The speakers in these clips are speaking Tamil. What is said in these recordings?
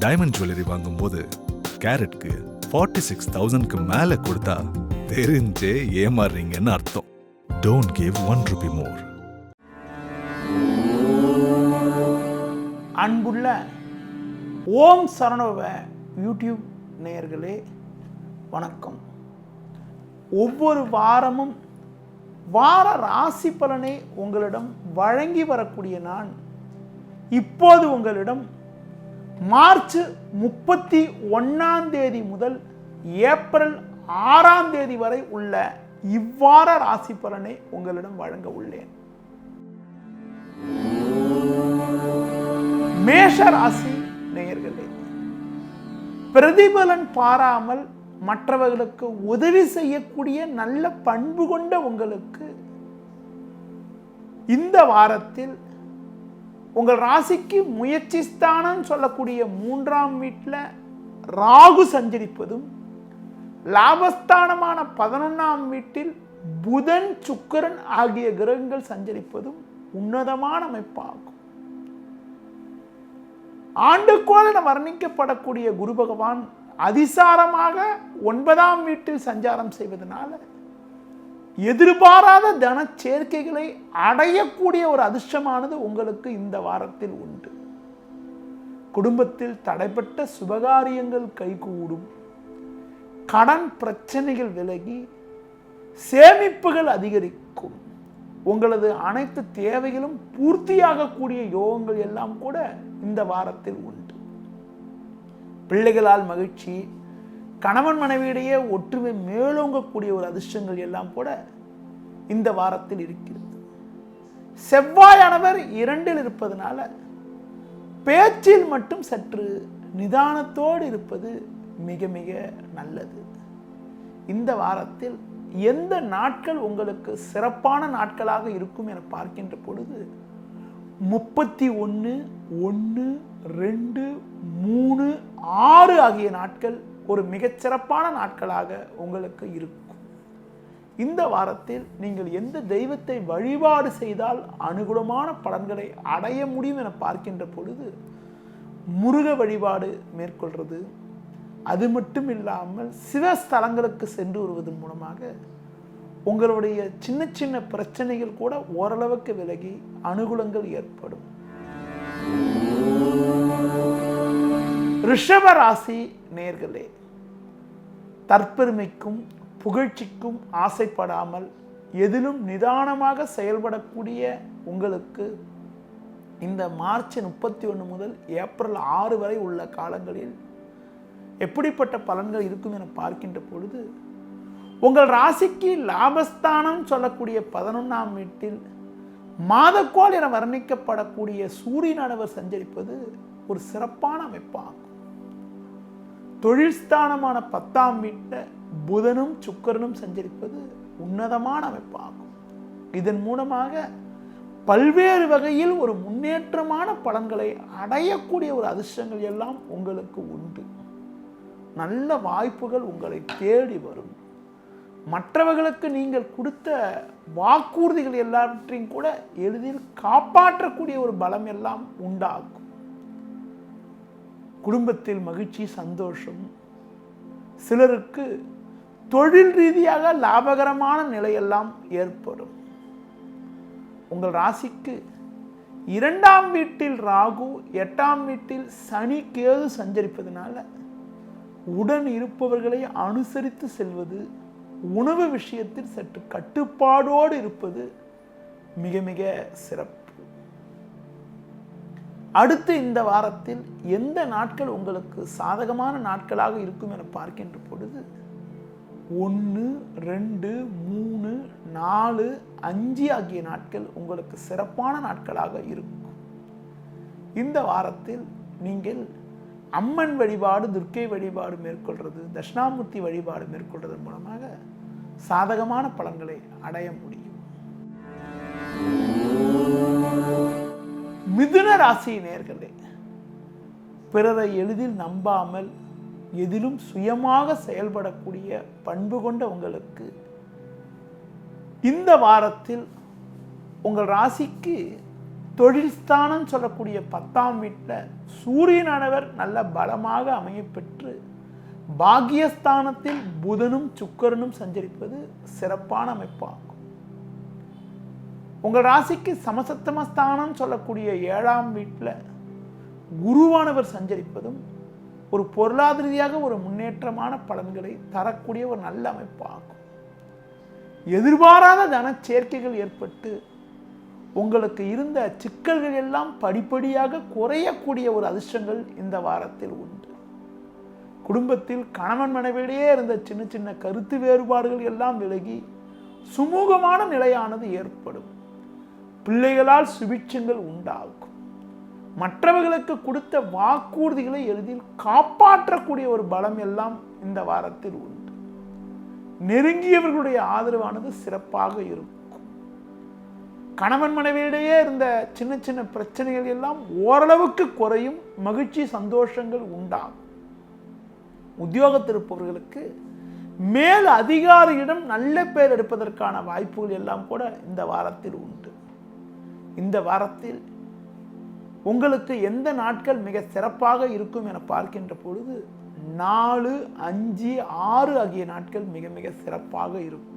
டைமண்ட் ஜுவல்லரி வாங்கும்போது கேரட்க்கு 46,000க்கு மேல கொடுத்தா தெரிஞ்சே ஏமாறுறீங்கன்னு அர்த்தம். Don't give 1 rupee more. அன்புள்ள ஓம் சரணோவ யூடியூப் நேயர்களே வணக்கம். ஒவ்வொரு வாரமும் வார ராசி பலனை உங்களிடம் வழங்கி வரக்கூடிய நான் இப்போது உங்களிடம் மார்ச் 31 முதல் ஏப்ரல் 6 வரை உள்ள இவ்வார ராசி பலனை உங்களிடம் வழங்க உள்ளேன். மேஷ ராசி நேயர்களே, பிரதிபலன் பாராமல் மற்றவர்களுக்கு உதவி செய்யக்கூடிய நல்ல பண்பு கொண்ட உங்களுக்கு இந்த வாரத்தில் உங்கள் ராசிக்கு முயற்சி ஸ்தானம் சொல்லக்கூடிய 3ஆம் வீட்டில் ராகு சஞ்சரிப்பதும், லாபஸ்தானமான 11ஆம் வீட்டில் புதன் சுக்கிரன் ஆகிய கிரகங்கள் சஞ்சரிப்பதும் உன்னதமான அமைப்பாகும். ஆண்டுக்கோள் என வர்ணிக்கப்படக்கூடிய குரு பகவான் அதிசாரமாக 9ஆம் வீட்டில் சஞ்சாரம் செய்வதனால எதிர்பாராத தன சேர்க்கைகளை அடையக்கூடிய ஒரு அதிர்ஷ்டமானது உங்களுக்கு இந்த வாரத்தில் உண்டு. குடும்பத்தில் தடைப்பட்ட சுபகாரியங்கள் கைகூடும். கடன் பிரச்சனைகள் விலகி சேமிப்புகள் அதிகரிக்கும். உங்களது அனைத்து தேவைகளும் பூர்த்தியாகக்கூடிய யோகங்கள் எல்லாம் கூட இந்த வாரத்தில் உண்டு. பிள்ளைகளால் மகிழ்ச்சி, கணவன் மனைவியிடையே ஒற்றுமை மேலோங்கக்கூடிய ஒரு அதிர்ஷ்டங்கள் எல்லாம் கூட இந்த வாரத்தில் இருக்கிறது. செவ்வாயானவர் 2இல் இருப்பதனால பேச்சில் மட்டும் சற்று நிதானத்தோடு இருப்பது மிக மிக நல்லது. இந்த வாரத்தில் எந்த நாட்கள் உங்களுக்கு சிறப்பான நாட்களாக இருக்கும் என பார்க்கின்ற பொழுது 31, 1, 2, 3, 6 ஆகிய நாட்கள் ஒரு மிகச்சிறப்பான நாட்களாக உங்களுக்கு இருக்கும். இந்த வாரத்தில் நீங்கள் எந்த தெய்வத்தை வழிபாடு செய்தால் அனுகூலமான பலன்களை அடைய முடியும் என பார்க்கின்ற பொழுது முருக வழிபாடு மேற்கொள்வது, அது மட்டும் இல்லாமல் சிவஸ்தலங்களுக்கு சென்று வருவதன் மூலமாக உங்களுடைய சின்ன சின்ன பிரச்சனைகள் கூட ஓரளவுக்கு விலகி அனுகூலங்கள் ஏற்படும். ரிஷப ராசி நேயர்களே, தற்பெருமைக்கும் புகழ்ச்சிக்கும் ஆசைப்படாமல் எதிலும் நிதானமாக செயல்படக்கூடிய உங்களுக்கு இந்த மார்ச் 31 முதல் ஏப்ரல் 6 வரை உள்ள காலங்களில் எப்படிப்பட்ட பலன்கள் இருக்கும் என பார்க்கின்ற பொழுது உங்கள் ராசிக்கு லாபஸ்தானம் சொல்லக்கூடிய 11ஆம் வீட்டில் மாதக்கோள் என வர்ணிக்கப்படக்கூடிய சூரியனானவர் சஞ்சரிப்பது ஒரு சிறப்பான அமைப்பாகும். தொழில் ஸ்தானமான 10ஆம் வீட்டில் புதனும் சுக்கிரனும் சஞ்சரிப்பது உன்னதமான அமைப்பாகும். இதன் மூலமாக பல்வேறு வகையில் ஒரு முன்னேற்றமான பலன்களை அடையக்கூடிய ஒரு அதிர்ஷ்டங்கள் எல்லாம் உங்களுக்கு உண்டு. நல்ல வாய்ப்புகள் உங்களை தேடி வரும். மற்றவர்களுக்கு நீங்கள் கொடுத்த வாக்குறுதிகள் எல்லாவற்றையும் கூட எளிதில் காப்பாற்றக்கூடிய ஒரு பலம் எல்லாம் உண்டாகும். குடும்பத்தில் மகிழ்ச்சி, சந்தோஷம். சிலருக்கு தொழில் ரீதியாக லாபகரமான நிலையெல்லாம் ஏற்படும். உங்கள் ராசிக்கு 2ஆம் வீட்டில் ராகு, 8ஆம் வீட்டில் சனி, கேது சஞ்சரிப்பதனால உடன் இருப்பவர்களை அனுசரித்து செல்வது, உணவு விஷயத்தில் சற்று கட்டுப்பாடோடு இருப்பது மிக மிக சிறப்பு. அடுத்து இந்த வாரத்தில் எந்த நாட்கள் உங்களுக்கு சாதகமான நாட்களாக இருக்கும் என பார்க்கின்ற பொழுது 1, 2, 3, 4, 5 ஆகிய நாட்கள் உங்களுக்கு சிறப்பான நாட்களாக இருக்கும். இந்த வாரத்தில் நீங்கள் அம்மன் வழிபாடு, துர்க்கை வழிபாடு மேற்கொள்வது, தட்சிணாமூர்த்தி வழிபாடு மேற்கொள்வதன் மூலமாக சாதகமான பலன்களை அடைய முடியும். மிதுன ராசி நேயர்களே, பிறரை எளிதில் நம்பாமல் எதிலும் சுயமாக செயல்படக்கூடிய பண்பு கொண்ட உங்களுக்கு இந்த வாரத்தில் உங்கள் ராசிக்கு தொழில் ஸ்தானம் சொல்லக்கூடிய 10ஆம் வீட்டில் சூரியனானவர் நல்ல பலமாக அமையப்பெற்று பாக்கியஸ்தானத்தில் புதனும் சுக்கிரனும் சஞ்சரிப்பது சிறப்பான அமைப்பாகும். உங்கள் ராசிக்கு சமசப்தமஸ்தானம் சொல்லக்கூடிய 7ஆம் வீட்டில் குருவானவர் சஞ்சரிப்பதும் ஒரு பொருளாதார ரீதியாக ஒரு முன்னேற்றமான பலன்களை தரக்கூடிய ஒரு நல்ல அமைப்பாகும். எதிர்பாராத தன சேர்க்கைகள் ஏற்பட்டு உங்களுக்கு இருந்த சிக்கல்கள் எல்லாம் படிப்படியாக குறையக்கூடிய ஒரு அதிர்ஷ்டங்கள் இந்த வாரத்தில் உண்டு. குடும்பத்தில் கணவன் மனைவியிடையே இருந்த சின்ன சின்ன கருத்து வேறுபாடுகள் எல்லாம் விலகி சுமூகமான நிலையானது ஏற்படும். பிள்ளைகளால் சுபிட்சங்கள் உண்டாகும். மற்றவர்களுக்கு கொடுத்த வாக்குறுதிகளை எளிதில் காப்பாற்றக்கூடிய ஒரு பலம் எல்லாம் இந்த வாரத்தில் உண்டு. நெருங்கியவர்களுடைய ஆதரவானது சிறப்பாக இருக்கும். கணவன் மனைவியிடையே இருந்த சின்ன சின்ன பிரச்சனைகள் எல்லாம் ஓரளவுக்கு குறையும். மகிழ்ச்சி சந்தோஷங்கள் உண்டாகும். உத்தியோகத்தில் இருப்பவர்களுக்கு மேல் அதிகாரியிடம் நல்ல பெயர் எடுப்பதற்கான வாய்ப்புகள் எல்லாம் கூட இந்த வாரத்தில் உண்டு. இந்த வாரத்தில் உங்களுக்கு எந்த நாட்கள் மிக சிறப்பாக இருக்கும் என பார்க்கின்ற பொழுது 4, 5, 6 ஆகிய நாட்கள் மிக மிக சிறப்பாக இருக்கும்.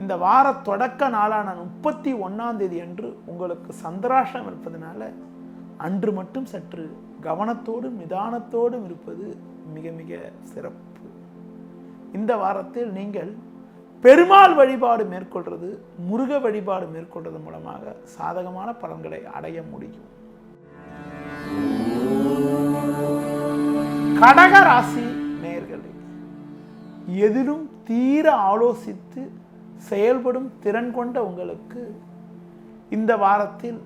இந்த வார தொடக்க நாளான 31ஆம் தேதி அன்று உங்களுக்கு சந்திராஷ்டம் இருப்பதனால அன்று மட்டும் சற்று கவனத்தோடும் நிதானத்தோடும் இருப்பது மிக மிக சிறப்பு. இந்த வாரத்தில் நீங்கள் பெருமாள் வழிபாடு மேற்கொள்வது, முருக வழிபாடு மேற்கொள்வது மூலமாக சாதகமான பலன்களை அடைய முடியும். கடக ராசி நேயர்களே, எதிலும் தீர ஆலோசித்து செயல்படும் திறன் கொண்ட உங்களுக்கு இந்த வாரத்தில்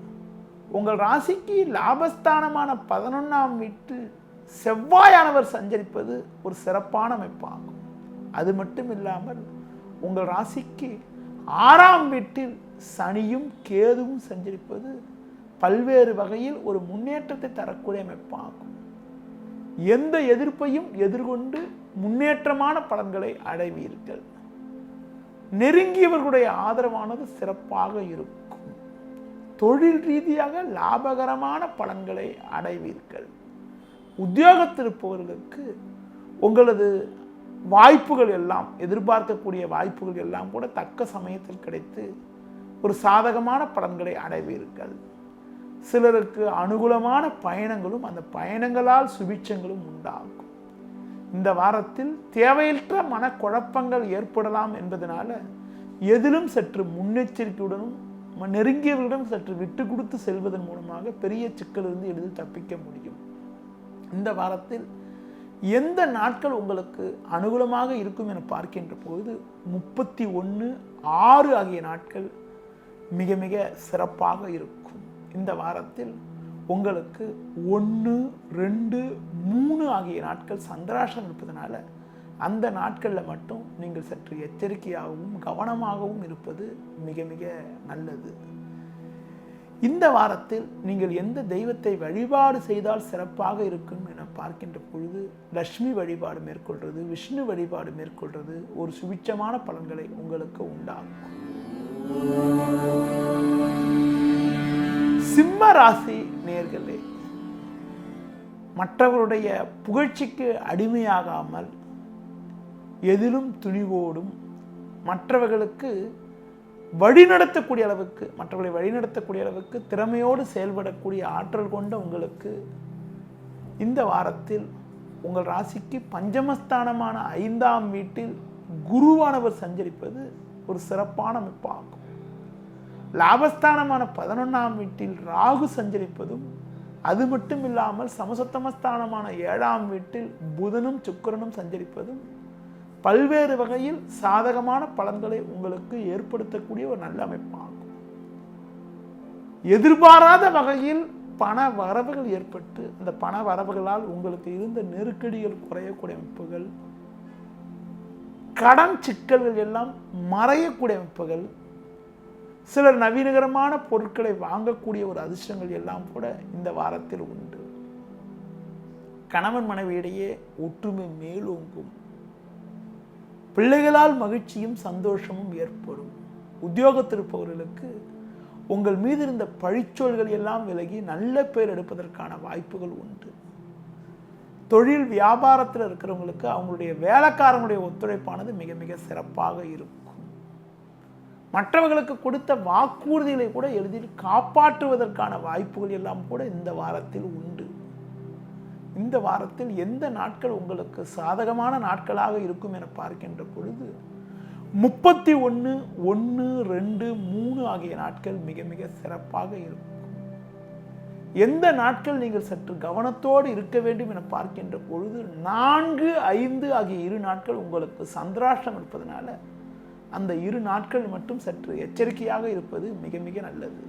உங்கள் ராசிக்கு லாபஸ்தானமான 11ஆம் வீட்டில் செவ்வாயானவர் சஞ்சரிப்பது ஒரு சிறப்பான அமைப்பாகும். அது மட்டும் இல்லாமல் உங்கள் ராசிக்கு 6ஆம் வீட்டில் சனியும் கேதுவும் சஞ்சரிப்பது பல்வேறு வகையில் ஒரு முன்னேற்றத்தை தரக்கூடிய அமைப்பாகும். எந்த எதிர்ப்பையும் எதிர்கொண்டு முன்னேற்றமான பலன்களை அடைவீர்கள். நெருங்கியவர்களுடைய ஆதரவானது சிறப்பாக இருக்கும். தொழில் ரீதியாக லாபகரமான பலன்களை அடைவீர்கள். உத்தியோகத்தில் இருப்பவர்களுக்கு உங்களது வாய்ப்புகள் எல்லாம், எதிர்பார்க்கக்கூடிய வாய்ப்புகள் எல்லாம் கூட தக்க சமயத்தில் கிடைத்து ஒரு சாதகமான பலன்களை அடைவீர்கள். சிலருக்கு அனுகூலமான பயணங்களும் அந்த பயணங்களால் சுபிட்சங்களும் உண்டாகும். இந்த வாரத்தில் தேவையற்ற மனக்குழப்பங்கள் ஏற்படலாம் என்பதனால எதிலும் சற்று முன்னெச்சரிக்கையுடனும் நெருங்கியவர்களிடம் சற்று விட்டு கொடுத்து செல்வதன் மூலமாக பெரிய சிக்கலிருந்து எளிதில் தப்பிக்க முடியும். இந்த வாரத்தில் எந்த நாட்கள் உங்களுக்கு அனுகூலமாக இருக்கும் என பார்க்கின்ற போது 31, 6 ஆகிய நாட்கள் மிக மிக சிறப்பாக இருக்கும். இந்த வாரத்தில் உங்களுக்கு 1, 2, 3 ஆகிய நாட்கள் சந்திராஷ்டம் இருப்பதனால அந்த நாட்களில் மட்டும் நீங்கள் சற்று எச்சரிக்கையாகவும் கவனமாகவும் இருப்பது மிக மிக நல்லது. இந்த வாரத்தில் நீங்கள் எந்த தெய்வத்தை வழிபாடு செய்தால் சிறப்பாக இருக்கும் என பார்க்கின்ற பொழுது லட்சுமி வழிபாடு மேற்கொள்வது, விஷ்ணு வழிபாடு மேற்கொள்வது ஒரு சுபிட்சமான பலன்களை உங்களுக்கு உண்டாகும். சிம்ம ராசி நேயர்களே, மற்றவருடைய புகழ்ச்சிக்கு அடிமையாகாமல் எதிலும் துணிவோடும் மற்றவர்களுக்கு மற்றவர்களை வழிநடத்தக்கூடிய அளவுக்கு திறமையோடு செயல்படக்கூடிய ஆற்றல் கொண்ட உங்களுக்கு இந்த வாரத்தில் உங்கள் ராசிக்கு பஞ்சமஸ்தானமான 5ஆம் வீட்டில் குருவானவர் சஞ்சரிப்பது ஒரு சிறப்பான அமைப்பாகும். லாபஸ்தானமான 11ஆம் வீட்டில் ராகு சஞ்சரிப்பதும், அது மட்டும் இல்லாமல் சமசப்தமஸ்தானமான 7ஆம் வீட்டில் புதனும் சுக்கிரனும் சஞ்சரிப்பதும் பல்வேறு வகையில் சாதகமான பலன்களை உங்களுக்கு ஏற்படுத்தக்கூடிய ஒரு நல்ல அமைப்பாகும். எதிர்பாராத வகையில் பண வரவுகள் ஏற்பட்டு அந்த பண வரவுகளால் உங்களுக்கு இருந்த நெருக்கடிகள் குறையக்கூடிய அமைப்புகள், கடன் சிக்கல்கள் எல்லாம் மறையக்கூடிய அமைப்புகள், சிலர் நவீனகரமான பொருட்களை வாங்கக்கூடிய ஒரு அதிர்ஷ்டங்கள் எல்லாம் கூட இந்த வாரத்தில் உண்டு. கணவன் மனைவியிடையே ஒற்றுமை மேலோங்கும். பிள்ளைகளால் மகிழ்ச்சியும் சந்தோஷமும் ஏற்படும். உத்தியோகத்தில் இருப்பவர்களுக்கு உங்கள் மீது இருந்த பழிச்சொல்கள் எல்லாம் விலகி நல்ல பேர் எடுப்பதற்கான வாய்ப்புகள் உண்டு. தொழில் வியாபாரத்தில் இருக்கிறவங்களுக்கு அவங்களுடைய வேலைக்காரங்களுடைய ஒத்துழைப்பானது மிக மிக சிறப்பாக இருக்கும். மற்றவர்களுக்கு கொடுத்த வாக்குறுதிகளை கூட எளிதில் காப்பாற்றுவதற்கான வாய்ப்புகள் எல்லாம் கூட இந்த வாரத்தில் உண்டு. இந்த வாரத்தில் எந்த நாட்கள் உங்களுக்கு சாதகமான நாட்களாக இருக்கும் என பார்க்கின்ற பொழுது 31, 1, 2, 3 ஆகிய நாட்கள் மிக மிக சிறப்பாக இருக்கும். எந்த நாட்கள் நீங்கள் சற்று கவனத்தோடு இருக்க வேண்டும் என பார்க்கின்ற பொழுது 4, 5 ஆகிய 2 நாட்கள் உங்களுக்கு சந்திராஷ்டம் இருப்பதனால அந்த 2 நாட்கள் மட்டும் சற்று எச்சரிக்கையாக இருப்பது மிக மிக நல்லது.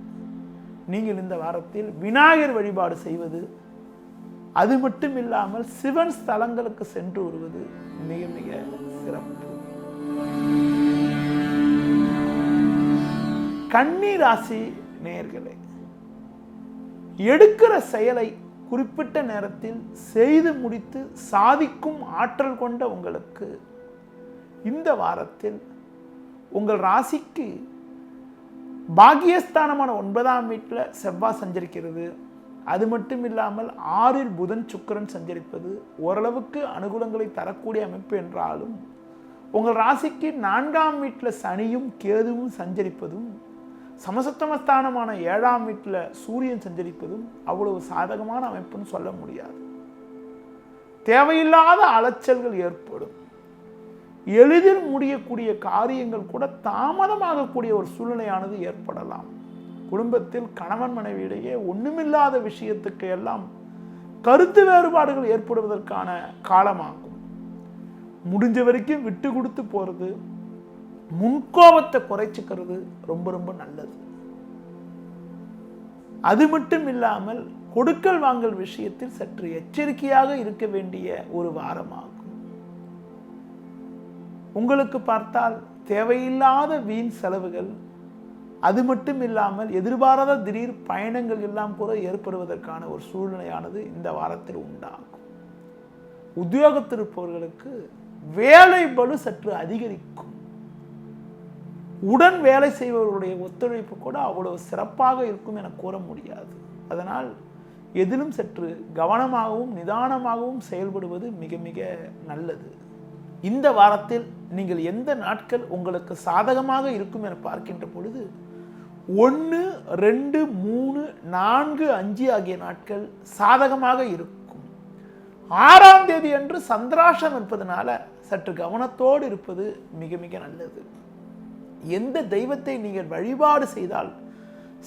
நீங்கள் இந்த வாரத்தில் விநாயகர் வழிபாடு செய்வது, அது மட்டும் இல்லாமல் சிவன் ஸ்தலங்களுக்கு சென்று வருவது மிக மிக சிறப்பு. கன்னி ராசி நேயர்களே, எடுக்கிற செயலை குறிப்பிட்ட நேரத்தில் செய்து முடித்து சாதிக்கும் ஆற்றல் கொண்ட உங்களுக்கு இந்த வாரத்தில் உங்கள் ராசிக்கு பாக்கியஸ்தானமான 9ஆம் வீட்டில் செவ்வாய் சஞ்சரிக்கிறது. அது மட்டும் இல்லாமல் 6இல் புதன் சுக்கிரன் சஞ்சரிப்பது ஓரளவுக்கு அனுகூலங்களை தரக்கூடிய அமைப்பு என்றாலும், உங்கள் ராசிக்கு 4ஆம் வீட்டில் சனியும் கேதுவும் சஞ்சரிப்பதும், சமசப்தமஸ்தானமான 7ஆம் வீட்டில் சூரியன் சஞ்சரிப்பதும் அவ்வளவு சாதகமான அமைப்புன்னு சொல்ல முடியாது. தேவையில்லாத அலைச்சல்கள் ஏற்படும். எளிதில் முடியக்கூடிய காரியங்கள் கூட தாமதமாகக்கூடிய ஒரு சூழ்நிலையானது ஏற்படலாம். குடும்பத்தில் கணவன் மனைவியிடையே ஒண்ணுமில்லாத விஷயத்துக்கு எல்லாம் கருத்து வேறுபாடுகள் ஏற்படுவதற்கான காலமாகும். முடிஞ்ச வரைக்கும் விட்டு கொடுத்து போறது, முன்கோபத்தை குறைச்சிக்கிறது ரொம்ப ரொம்ப நல்லது. அது மட்டும் இல்லாமல் கொடுக்கல் வாங்கல் விஷயத்தில் சற்று எச்சரிக்கையாக இருக்க வேண்டிய ஒரு வாரமாகும். உங்களுக்கு பார்த்தால் தேவையில்லாத வீண் செலவுகள், அது மட்டும் இல்லாமல் எதிர்பாராத திடீர் பயணங்கள் எல்லாம் கூட ஏற்படுவதற்கான ஒரு சூழ்நிலையானது இந்த வாரத்தில் உண்டாகும். உத்தியோகத்தில் இருப்பவர்களுக்கு வேலை பளு சற்று அதிகரிக்கும். உடன் வேலை செய்பவர்களுடைய ஒத்துழைப்பு கூட அவ்வளவு சிறப்பாக இருக்கும் என கூற முடியாது. அதனால் எதிலும் சற்று கவனமாகவும் நிதானமாகவும் செயல்படுவது மிக மிக நல்லது. இந்த வாரத்தில் நீங்கள் எந்த நாட்கள் உங்களுக்கு சாதகமாக இருக்கும் என பார்க்கின்ற பொழுது 1, 2, 3, 4, 5 ஆகிய நாட்கள் சாதகமாக இருக்கும். 6ஆம் தேதி அன்று சந்திராஷ்டம் இருப்பதனால சற்று கவனத்தோடு இருப்பது மிக மிக நல்லது. எந்த தெய்வத்தை நீங்கள் வழிபாடு செய்தால்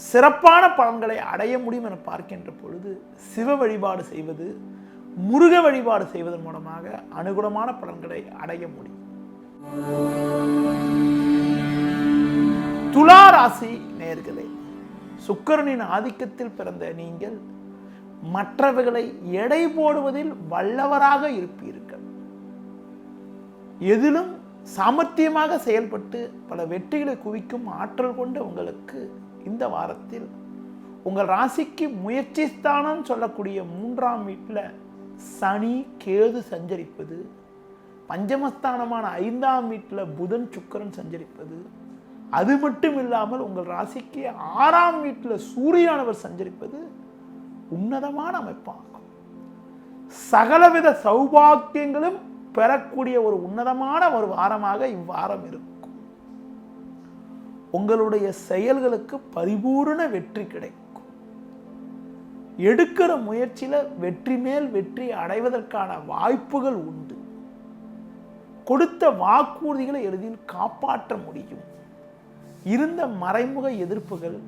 சிறப்பான பலன்களை அடைய முடியும் என பார்க்கின்ற பொழுது சிவ வழிபாடு செய்வது, முருக வழிபாடு செய்வதன் மூலமாக அனுகூலமான பலன்களை அடைய முடியும். துலா ராசி நேயர்களே, சுக்கிரனின் ஆதிக்கத்தில் பிறந்த நீங்கள் மற்றவர்களை எடை போடுவதில் வல்லவராக இருப்பீர்கள். எதிலும் சாமர்த்தியமாக செயல்பட்டு பல வெற்றிகளை குவிக்கும் ஆற்றல் கொண்ட உங்களுக்கு இந்த வாரத்தில் உங்கள் ராசிக்கு முயற்சி ஸ்தானம் சொல்லக்கூடிய 3ஆம் வீட்டில் சனி கேது சஞ்சரிப்பது, பஞ்சமஸ்தானமான 5ஆம் வீட்டில் புதன் சுக்கிரன் சஞ்சரிப்பது, அது மட்டும் இல்லாமல் உங்கள் ராசிக்கு 6ஆம் வீட்டில் சூரியனானவர் சஞ்சரிப்பது உன்னதமான அமைப்பாகும். சகலவித சௌபாக்கியங்களும் பெறக்கூடிய ஒரு உன்னதமான ஒரு வாரமாக இவ்வாரம் இருக்கும். உங்களுடைய செயல்களுக்கு பரிபூரண வெற்றி கிடைக்கும். எடுக்கிற முயற்சியில வெற்றி மேல் வெற்றி அடைவதற்கான வாய்ப்புகள் உண்டு. கொடுத்த வாக்குறுதிகளை எளிதில் காப்பாற்ற முடியும். இருந்த மறைமுக எதிர்ப்புகள்,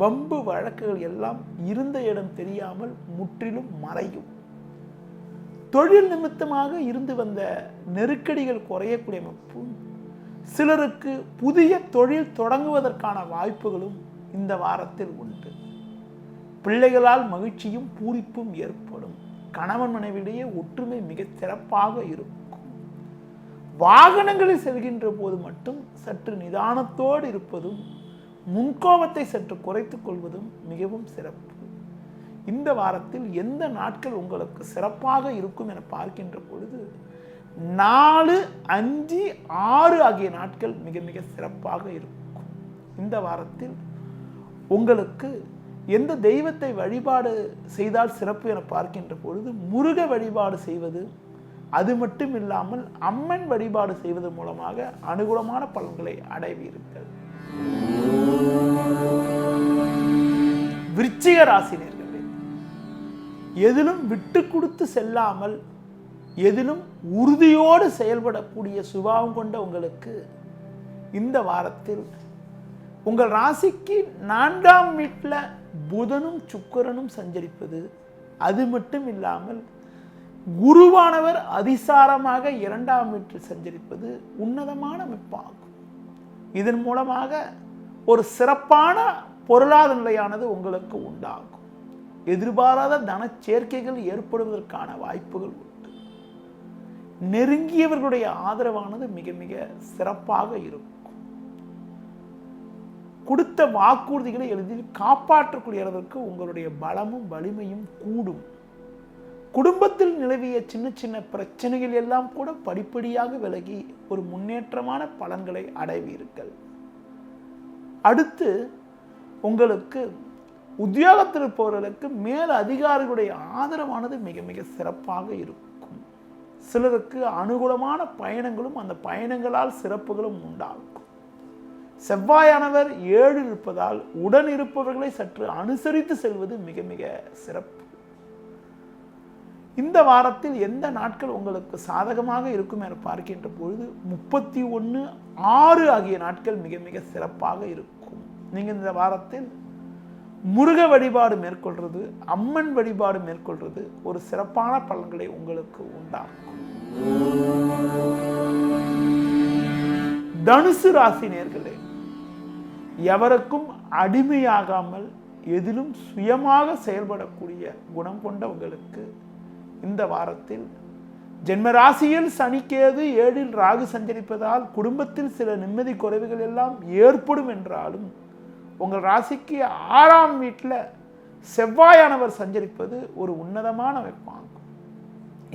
வம்பு வழக்குகள் எல்லாம் இருந்த இடம் தெரியாமல் முற்றிலும் மறையும். தொழில் நிமித்தமாக இருந்து வந்த நெருக்கடிகள் குறையக்கூடிய அமைப்பும், சிலருக்கு புதிய தொழில் தொடங்குவதற்கான வாய்ப்புகளும் இந்த வாரத்தில் உண்டு. பிள்ளைகளால் மகிழ்ச்சியும் பூரிப்பும் ஏற்படும். கணவன் மனைவியிடையே ஒற்றுமை மிக சிறப்பாக இருக்கும். வாகனங்களில் செல்கின்ற போது மட்டும் சற்று நிதானத்தோடு இருப்பதும், முன்கோபத்தை சற்று குறைத்துக் கொள்வதும் மிகவும் சிறப்பு. இந்த வாரத்தில் எந்த நாட்கள் உங்களுக்கு சிறப்பாக இருக்கும் என பார்க்கின்ற பொழுது 4, 5, 6 ஆகிய நாட்கள் மிக மிக சிறப்பாக இருக்கும். இந்த வாரத்தில் உங்களுக்கு எந்த தெய்வத்தை வழிபாடு செய்தால் சிறப்பு என பார்க்கின்ற பொழுது முருக வழிபாடு செய்வது, அது மட்டும் இல்லாமல் அம்மன் வழிபாடு செய்வது மூலமாக அனுகூலமான பலன்களை அடைவீர்கள். விருச்சிக ராசினியர்களே, எதிலும் விட்டு கொடுத்து செல்லாமல் எதிலும் உறுதியோடு செயல்படக்கூடிய சுபாவம் கொண்ட உங்களுக்கு இந்த வாரத்தில் உங்கள் ராசிக்கு 4ஆம் வீட்டில் புதனும் சுக்கிரனும் சஞ்சரிப்பது, அது மட்டும் இல்லாமல் குருவானவர் அதிசாரமாக 2ஆம் வீட்டில் சஞ்சரிப்பது உன்னதமான அமைப்பாகும். இதன் மூலமாக ஒரு சிறப்பான பொருளாதார நிலையானது உங்களுக்கு உண்டாகும். எதிர்பாராத தன சேர்க்கைகள் ஏற்படுவதற்கான வாய்ப்புகள் உண்டு. நெருங்கியவர்களுடைய ஆதரவானது மிக மிக சிறப்பாக இருக்கும். கொடுத்த வாக்குறுதிகளை எளிதில் காப்பாற்றக்கூடிய அளவிற்கு உங்களுடைய பலமும் வலிமையும் கூடும். குடும்பத்தில் நிலவிய சின்ன சின்ன பிரச்சனைகள் எல்லாம் கூட படிப்படியாக விலகி ஒரு முன்னேற்றமான பலன்களை அடைவீர்கள். அடுத்து உங்களுக்கு உத்தியோகத்தில் இருப்பவர்களுக்கு மேல் அதிகாரிகளுடைய ஆதரவானது மிக மிக சிறப்பாக இருக்கும். சிலருக்கு அனுகூலமான பயணங்களும் அந்த பயணங்களால் சிறப்புகளும் உண்டாகும். செவ்வாயானவர் 7 இருப்பதால் உடன் இருப்பவர்களை சற்று அனுசரித்து செல்வது மிக மிக சிறப்பு. இந்த வாரத்தில் எந்த நாட்கள் உங்களுக்கு சாதகமாக இருக்கும் என பார்க்கின்ற பொழுது 31/6 ஆகிய நாட்கள் மிக மிக சிறப்பாக இருக்கும். நீங்கள் இந்த வாரத்தில் முருக வழிபாடு மேற்கொள்வது, அம்மன் வழிபாடு மேற்கொள்வது ஒரு சிறப்பான பலன்களை உங்களுக்கு உண்டாக்கும். தனுசு ராசி நேயர்களே, எவருக்கும் அடிமையாகாமல் எதிலும் சுயமாக செயல்படக்கூடிய குணம் கொண்ட உங்களுக்கு இந்த வாரத்தில் ஜென்ம ராசியில் சனிக்கேது 7இல் ராகு சஞ்சரிப்பதால் குடும்பத்தில் சில நிம்மதி குறைவுகள் எல்லாம் ஏற்படும் என்றாலும் உங்கள் ராசிக்கு 6ஆம் வீட்டில் செவ்வாயானவர் சஞ்சரிப்பது ஒரு உன்னதமான அமைப்பாகும்.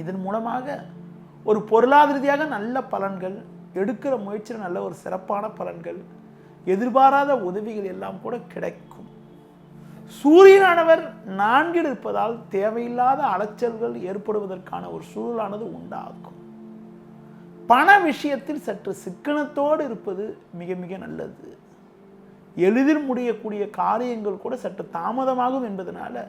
இதன் மூலமாக ஒரு பொருளாதார ரீதியாக நல்ல பலன்கள், எடுக்கிற முயற்சியில் நல்ல ஒரு சிறப்பான பலன்கள், எதிர்பாராத உதவிகள் எல்லாம் கூட கிடைக்கும். சூரியனானவர் 4இல் இருப்பதால் தேவையில்லாத அலைச்சல்கள் ஏற்படுவதற்கான ஒரு சூழலானது உண்டாகும். பண விஷயத்தில் சற்று சிக்கனத்தோடு இருப்பது மிக மிக நல்லது. எளிதில் முடியக்கூடிய காரியங்கள் கூட சற்று தாமதமாகும் என்பதனால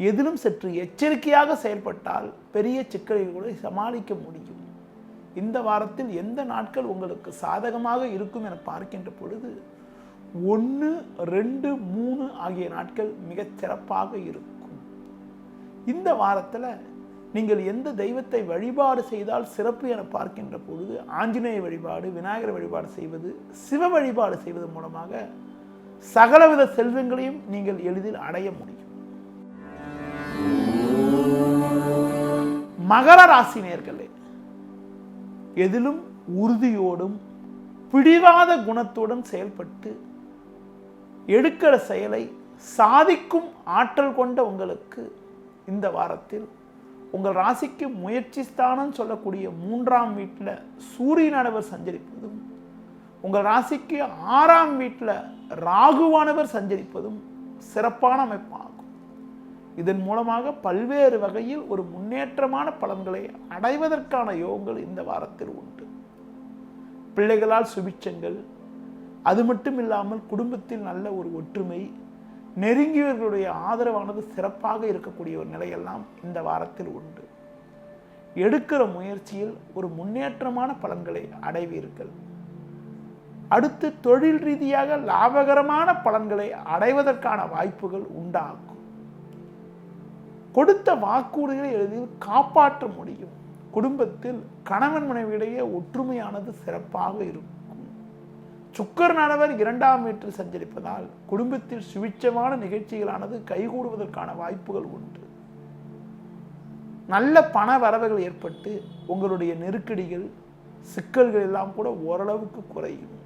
எதிலும் சற்று எச்சரிக்கையாக செயல்பட்டால் பெரிய சிக்கல்களை கூட சமாளிக்க முடியும். இந்த வாரத்தில் எந்த நாட்கள் உங்களுக்கு சாதகமாக இருக்கும் என பார்க்கின்ற பொழுது 1, 2, 3 ஆகிய நாட்கள் மிகச் சிறப்பாக இருக்கும். இந்த வாரத்தில் நீங்கள் எந்த தெய்வத்தை வழிபாடு செய்தால் சிறப்பு என பார்க்கின்ற பொழுது ஆஞ்சநேய வழிபாடு, விநாயகர் வழிபாடு செய்வது, சிவ வழிபாடு செய்வது மூலமாக சகலவித செல்வங்களையும் நீங்கள் எளிதில் அடைய முடியும். மகர ராசி நேயர்களே, எதிலும் உறுதியோடும் பிடிவாத குணத்துடன் செயல்பட்டு எடுக்கிற செயலை சாதிக்கும் ஆற்றல் கொண்ட உங்களுக்கு இந்த வாரத்தில் உங்கள் ராசிக்கு முயற்சி ஸ்தானம் சொல்லக்கூடிய 3ஆம் வீட்டில் சூரியனானவர் சஞ்சரிப்பதும், உங்கள் ராசிக்கு 6ஆம் வீட்டில் ராகுவானவர் சஞ்சரிப்பதும் சிறப்பான அமைப்பாகும். இதன் மூலமாக பல்வேறு வகையில் ஒரு முன்னேற்றமான பலன்களை அடைவதற்கான யோகங்கள் இந்த வாரத்தில் உண்டு. பிள்ளைகளால் சுபிட்சங்கள், அது மட்டும் இல்லாமல் குடும்பத்தில் நல்ல ஒரு ஒற்றுமை, நெருங்கியவர்களுடைய ஆதரவானது சிறப்பாக இருக்கக்கூடிய ஒரு நிலையெல்லாம் இந்த வாரத்தில் உண்டு. எடுக்கிற முயற்சியில் ஒரு முன்னேற்றமான பலன்களை அடைவீர்கள். அடுத்து தொழில் ரீதியாக லாபகரமான பலன்களை அடைவதற்கான வாய்ப்புகள் உண்டாகும். கொடுத்த வாக்குறுதிகளை எளிதில் காப்பாற்ற முடியும். குடும்பத்தில் கணவன் மனைவியிடையே ஒற்றுமையானது சிறப்பாக இருக்கும். சுக்கிரனானவர் 2ஆம் வீட்டில் சஞ்சரிப்பதால் குடும்பத்தில் சுபிட்சமான நிகழ்ச்சிகளானது கைகூடுவதற்கான வாய்ப்புகள் உண்டு. நல்ல பண வரவுகள் ஏற்பட்டு உங்களுடைய நெருக்கடிகள், சிக்கல்கள் எல்லாம் கூட ஓரளவுக்கு குறையும்.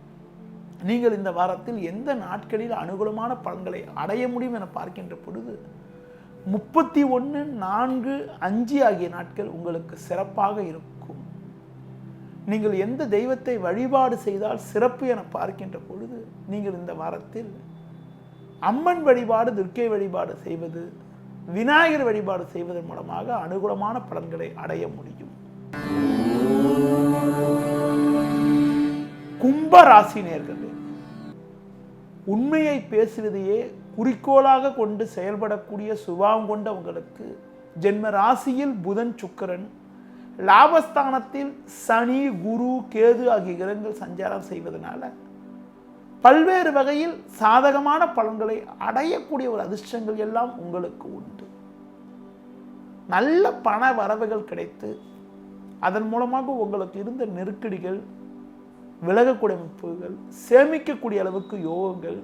நீங்கள் இந்த வாரத்தில் எந்த நாட்களில் அனுகூலமான பலன்களை அடைய முடியும் என பார்க்கின்ற பொழுது 31, 4, 5 ஆகிய நாட்கள் உங்களுக்கு சிறப்பாக இருக்கும். நீங்கள் எந்த தெய்வத்தை வழிபாடு செய்தால் சிறப்பு என பார்க்கின்ற பொழுது நீங்கள் இந்த வாரத்தில் அம்மன் வழிபாடு, துர்க்கை வழிபாடு செய்வது, விநாயகர் வழிபாடு செய்வதன் மூலமாக அனுகூலமான பலன்களை அடைய முடியும். கும்ப ராசி நேயர்களே, உண்மையை பேசுவதையே குறிக்கோளாக கொண்டு செயல்படக்கூடிய சுபாவம் கொண்ட உங்களுக்கு ஜென்ம ராசியில் புதன், சுக்கிரன், லாபஸ்தானத்தில் சனி, குரு, கேது ஆகிய கிரகங்கள் சஞ்சாரம் செய்வதனால பல்வேறு வகையில் சாதகமான பலன்களை அடையக்கூடிய ஒரு அதிர்ஷ்டங்கள் எல்லாம் உங்களுக்கு உண்டு. நல்ல பண வரவுகள் கிடைத்து அதன் மூலமாக உங்களுக்கு இருந்த நெருக்கடிகள் விலகக்கூடிய அமைப்புகள், சேமிக்கக்கூடிய அளவுக்கு யோகங்கள்,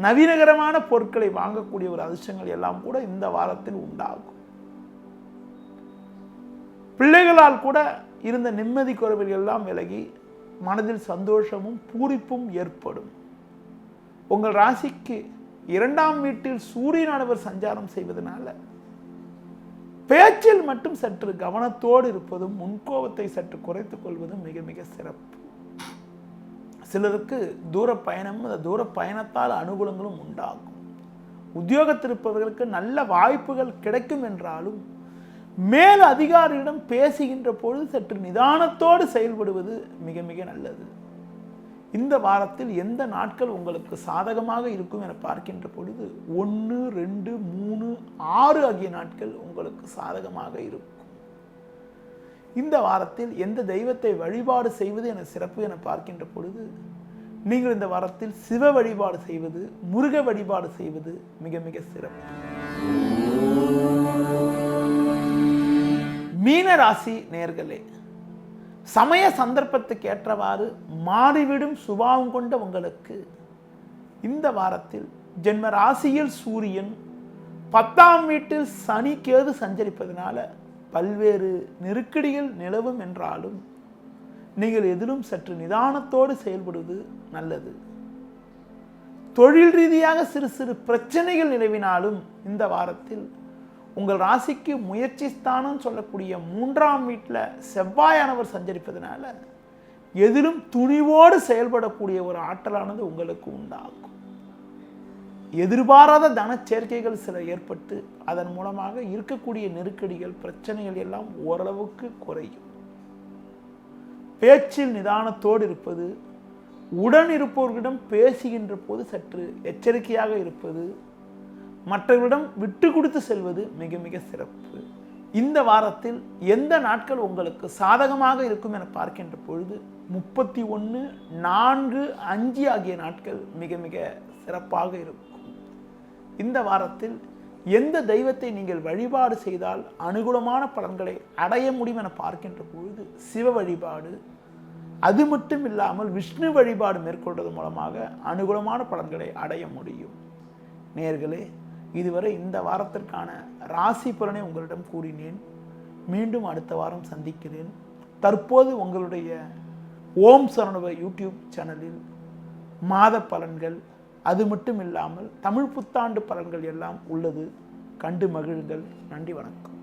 நவீனகரமான பொருட்களை வாங்கக்கூடிய ஒரு அதிர்ஷ்டங்கள் எல்லாம் கூட இந்த வாரத்தில் உண்டாகும். பிள்ளைகளால் கூட இருந்த நிம்மதி குறைவுகள் எல்லாம் விலகி மனதில் சந்தோஷமும் பூரிப்பும் ஏற்படும். உங்கள் ராசிக்கு 2ஆம் வீட்டில் சூரியனானவர் சஞ்சாரம் செய்வதனால பேச்சில் மட்டும் சற்று கவனத்தோடு இருப்பதும் முன்கோபத்தை சற்று குறைத்துக் கொள்வதும் மிக மிக சிறப்பு. சிலருக்கு தூர பயணம், அந்த தூர பயணத்தால் அனுகூலங்களும் உண்டாகும். உத்தியோகத்தில் இருப்பவர்களுக்கு நல்ல வாய்ப்புகள் கிடைக்கும் என்றாலும் மேல் அதிகாரியிடம் பேசுகின்ற பொழுது சற்று நிதானத்தோடு செயல்படுவது மிக மிக நல்லது. இந்த வாரத்தில் எந்த நாட்கள் உங்களுக்கு சாதகமாக இருக்கும் என பார்க்கின்ற பொழுது 1, 2, 3, 6 ஆகிய நாட்கள் உங்களுக்கு சாதகமாக இருக்கும். இந்த வாரத்தில் எந்த தெய்வத்தை வழிபாடு செய்வது என சிறப்பு என பார்க்கின்ற பொழுது நீங்கள் இந்த வாரத்தில் சிவ வழிபாடு செய்வது, முருக வழிபாடு செய்வது மிக மிக சிறப்பு. மீன ராசி நேயர்களே, சமய சந்தர்ப்பத்துக்கு ஏற்றவாறு மாறிவிடும் சுபாவம் கொண்ட உங்களுக்கு இந்த வாரத்தில் ஜென்ம ராசியில் சூரியன், 10ஆம் வீட்டில் சனி, கேது சஞ்சரிப்பதனால பல்வேறு நெருக்கடிகள் நிலவும் என்றாலும் நீங்கள் எதிலும் சற்று நிதானத்தோடு செயல்படுவது நல்லது. தொழில் ரீதியாக சிறு சிறு பிரச்சனைகள் நிலவினாலும் இந்த வாரத்தில் உங்கள் ராசிக்கு முயற்சி ஸ்தானம் சொல்லக்கூடிய 3ஆம் வீட்டில் செவ்வாயானவர் சஞ்சரிப்பதனால எதிலும் துணிவோடு செயல்படக்கூடிய ஒரு ஆற்றலானது உங்களுக்கு உண்டாகும். எதிர்பாராத தன சேர்க்கைகள் சில ஏற்பட்டு அதன் மூலமாக இருக்கக்கூடிய நெருக்கடிகள், பிரச்சனைகள் எல்லாம் ஓரளவுக்கு குறையும். பேச்சில் நிதானத்தோடு இருப்பது, உடன் இருப்பவர்களிடம் பேசுகின்ற போது சற்று எச்சரிக்கையாக இருப்பது, மற்றவர்களிடம் விட்டு கொடுத்து செல்வது மிக மிக சிறப்பு. இந்த வாரத்தில் எந்த நாட்கள் உங்களுக்கு சாதகமாக இருக்கும் என பார்க்கின்ற பொழுது 31, 4, 5 ஆகிய நாட்கள் மிக மிக சிறப்பாக இருக்கும். இந்த வாரத்தில் எந்த தெய்வத்தை நீங்கள் வழிபாடு செய்தால் அனுகூலமான பலன்களை அடைய முடியும் என பார்க்கின்ற பொழுது சிவ வழிபாடு, அது மட்டும் இல்லாமல் விஷ்ணு வழிபாடு மேற்கொள்வது மூலமாக அனுகூலமான பலன்களை அடைய முடியும். நேயர்களே, இதுவரை இந்த வாரத்திற்கான ராசி பலனை உங்களிடம் கூறினேன். மீண்டும் அடுத்த வாரம் சந்திக்கிறேன். தற்போது உங்களுடைய ஓம் சரவணபவ யூடியூப் சேனலில் மாத பலன்கள், அது மட்டும் இல்லாமல் தமிழ் புத்தாண்டு பலன்கள் எல்லாம் உள்ளது. கண்டு மகிழுங்கள். நன்றி, வணக்கம்.